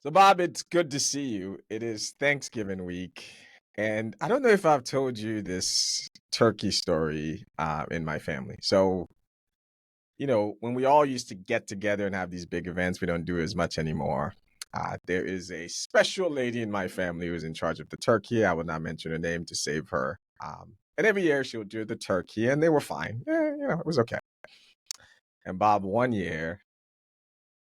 So, Bob, it's good to see you. It is Thanksgiving week. And I don't know if I've told you this turkey story in my family. So, when we all used to get together and have these big events, we don't do it as much anymore. There is a special lady in my family who's in charge of the turkey. I will not mention her name to save her. And every year she'll do the turkey, and they were fine. It was okay. And Bob, one year,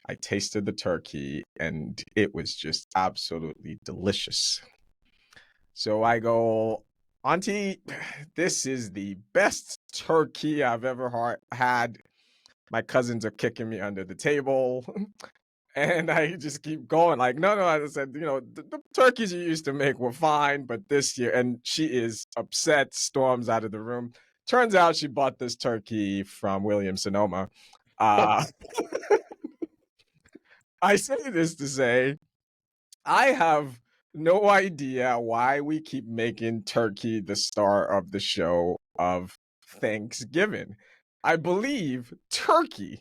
I tasted the turkey and it was just absolutely delicious. So I go, Auntie, this is the best turkey I've ever had. My cousins are kicking me under the table. And I just keep going, like, no, no. I said, the turkeys you used to make were fine, but this year, and she is upset, storms out of the room. Turns out she bought this turkey from Williams Sonoma. Uh, I say this to say, I have no idea why we keep making turkey the star of the show of Thanksgiving. I believe turkey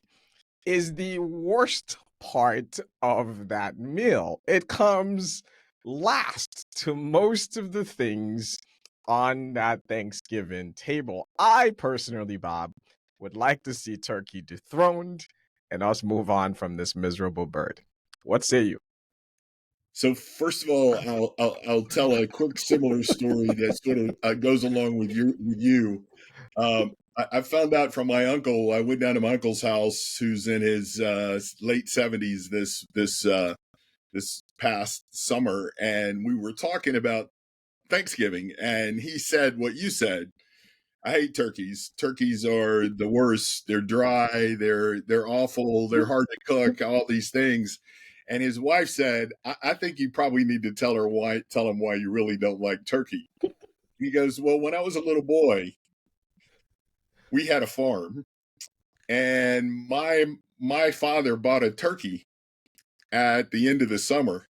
is the worst part of that meal. It comes last to most of the things on that Thanksgiving table. I personally, Bob, would like to see turkey dethroned and us move on from this miserable bird. What say you? So first of all, I'll tell a quick similar story that sort of goes along with you. I found out from my uncle. I went down to my uncle's house, who's in his late 70s this past summer, and we were talking about Thanksgiving, and he said what you said. I hate turkeys. Turkeys are the worst. They're dry. They're awful. They're hard to cook. All these things. And his wife said, I think you probably need to tell him why you really don't like turkey. He goes, well, when I was a little boy, we had a farm, and my father bought a turkey at the end of the summer,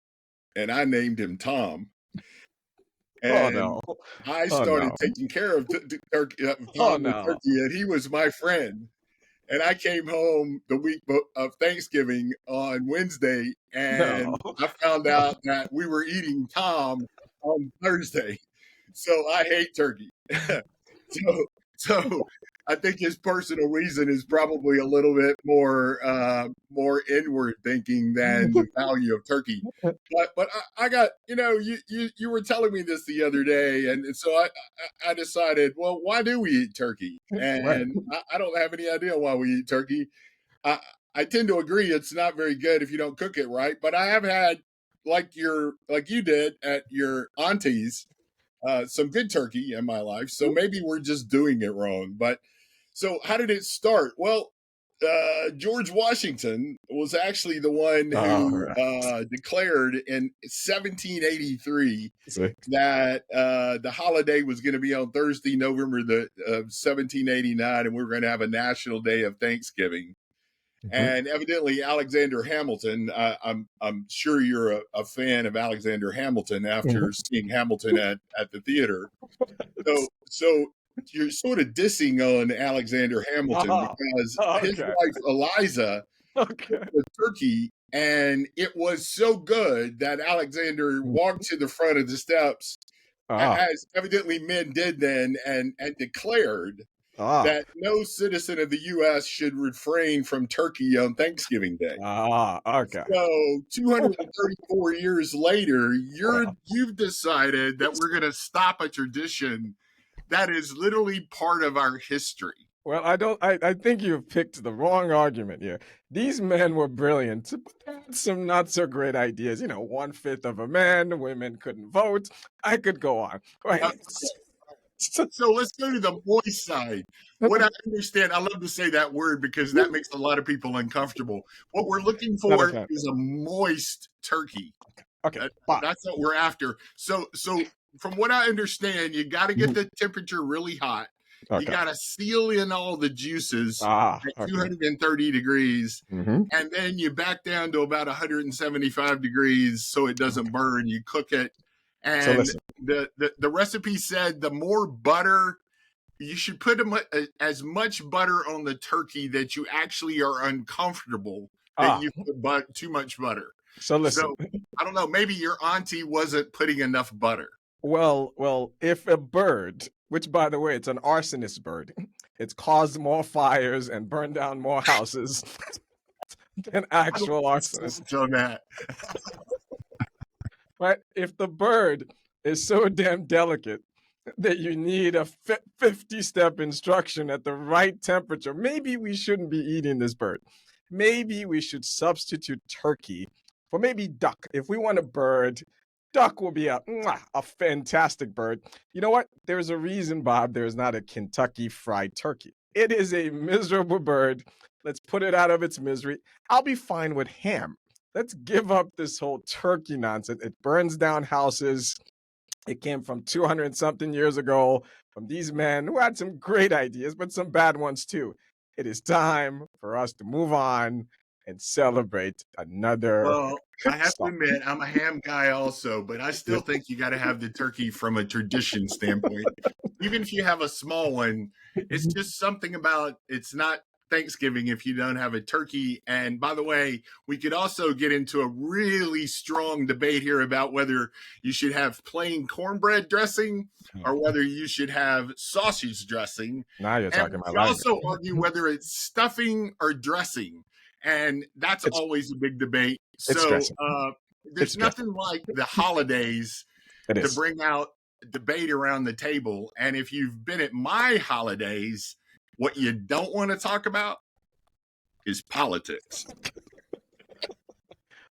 and I named him Tom. Oh no. And I Oh started no. taking care of Oh Tom the no. turkey, and he was my friend. And I came home the week of Thanksgiving on Wednesday, No. and I found out that we were eating Tom on Thursday. So I hate turkey. so so I think his personal reason is probably a little bit more inward thinking than the value of turkey. But I got you were telling me this the other day, and so I decided, well, why do we eat turkey? Right. And I don't have any idea why we eat turkey. I I tend to agree it's not very good if you don't cook it right, but I have had like you did at your auntie's some good turkey in my life. So maybe we're just doing it wrong. But so how did it start? Well, George Washington was actually the one All who right. declared in 1783 See? that the holiday was going to be on Thursday, November the 1789, and we were going to have a national day of Thanksgiving. Mhm. And evidently, Alexander Hamilton. I'm sure you're a fan of Alexander Hamilton after Mhm. seeing Hamilton at the theater. So you're sort of dissing on Alexander Hamilton Ah, because his okay. wife Eliza Okay. the turkey, and it was so good that Alexander Mm. walked to the front of the steps, Ah, as evidently men did then, and declared ah, that no citizen of the U.S. should refrain from turkey on Thanksgiving Day. okay. So 234 years later, Well, you've decided that we're going to stop a tradition that is literally part of our history. I don't. I think you've picked the wrong argument here. These men were brilliant, but they had some not so great ideas. One fifth of a man, women couldn't vote. I could go on. Uh, Right. So let's go to the moist side. What I understand, I love to say that word because that makes a lot of people uncomfortable. What we're looking Not a for fan. is a moist turkey. Okay. Bob. That's what we're after. So from what I understand, you got to get Mhm. the temperature really hot. You Okay. got to seal in all the juices at Okay. 230 degrees. Hmm. And then you back down to about 175 degrees so it doesn't burn. You cook it. So And listen. the recipe said the more butter you should put as much butter on the turkey that you actually are uncomfortable that Ah, you put too much butter. So listen. So I don't know. Maybe your auntie wasn't putting enough butter. Well, if a bird, which by the way, it's an arsonist bird, it's caused more fires and burned down more houses than I don't actual arsonists. insist on that. Right? If the bird is so damn delicate that you need a 50-step instruction at the right temperature, maybe we shouldn't be eating this bird. Maybe we should substitute turkey for maybe duck. If we want a bird, duck will be a fantastic bird. You know what? There's a reason, Bob, there's not a Kentucky fried turkey. It is a miserable bird. Let's put it out of its misery. I'll be fine with ham. Let's give up this whole turkey nonsense. It burns down houses. It came from 200 something years ago from these men who had some great ideas, but some bad ones too. It is time for us to move on and celebrate another Well, I have to song. admit, I'm a ham guy also, but I still think you got to have the turkey from a tradition standpoint. Even if you have a small one, it's just something about it's not Thanksgiving if you don't have a turkey. And by the way, we could also get into a really strong debate here about whether you should have plain cornbread dressing or whether you should have sausage dressing. Now you're And talking we my could language. also argue whether it's stuffing or dressing. And that's It's always a big debate. it's So stressing. It's there's stressing. nothing like the holidays It to is. bring out debate around the table. And if you've been at my holidays, what you don't want to talk about is politics.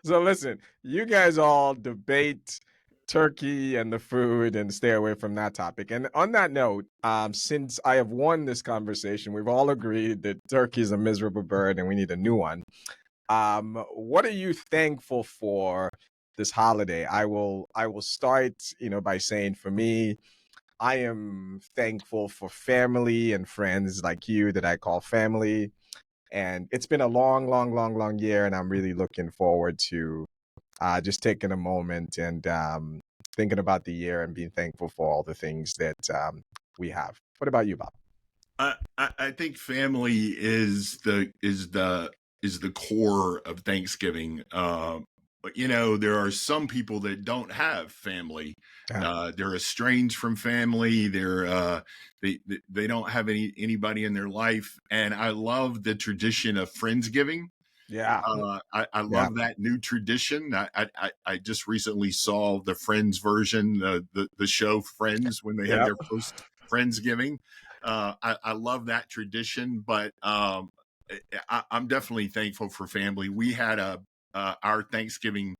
So listen, you guys all debate turkey and the food and stay away from that topic. And on that note, since I have won this conversation, we've all agreed that turkey is a miserable bird and we need a new one. What are you thankful for this holiday? I will start, by saying for me, I am thankful for family and friends like you that I call family. And it's been a long, long, long, long year, and I'm really looking forward to just taking a moment and thinking about the year and being thankful for all the things that we have. What about you, Bob? I think family is the core of Thanksgiving. But there are some people that don't have family. Yeah, They're estranged from family. They don't have anybody in their life. And I love the tradition of Friendsgiving. yeah, I yeah, love that new tradition. I just recently saw the Friends version, the show Friends when they had yeah. their first Friendsgiving. I love that tradition, but I'm definitely thankful for family. We had our Thanksgiving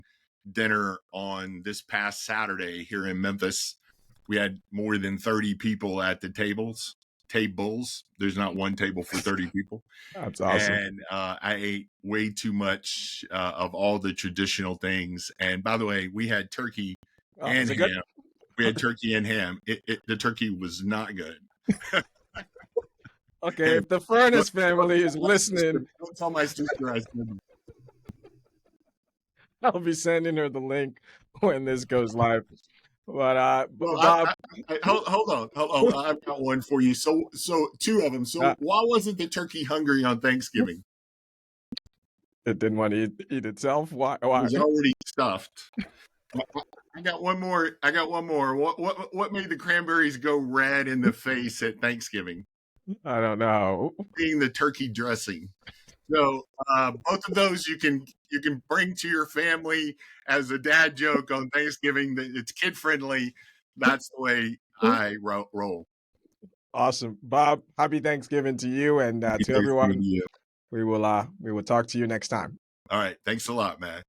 dinner on this past Saturday here in Memphis. We had more than 30 people at the tables. Tables. There's not one table for 30 people, That's awesome. and I ate way too much of all the traditional things. And by the way, we had turkey Oh, is and it good? ham. We had turkey and ham. The turkey was not good. Okay, And if the don't, Furnis don't family is tell my sister. listening, Don't tell my sister I said. I'll be sending her the link when this goes live. But Well, Bob, hold on. I've got one for you. So two of them. So uh, why wasn't the turkey hungry on Thanksgiving? it didn't want to eat itself. Why? It Why? was already stuffed. I got one more. I got one more. What made the cranberries go red in the face at Thanksgiving? I don't know. Being the turkey dressing. So both of those you can bring to your family as a dad joke on Thanksgiving. That it's kid friendly. That's the way I roll. Awesome, Bob. Happy Thanksgiving to you and Happy to Thanksgiving everyone. to you. We will talk to you next time. All right. Thanks a lot, man.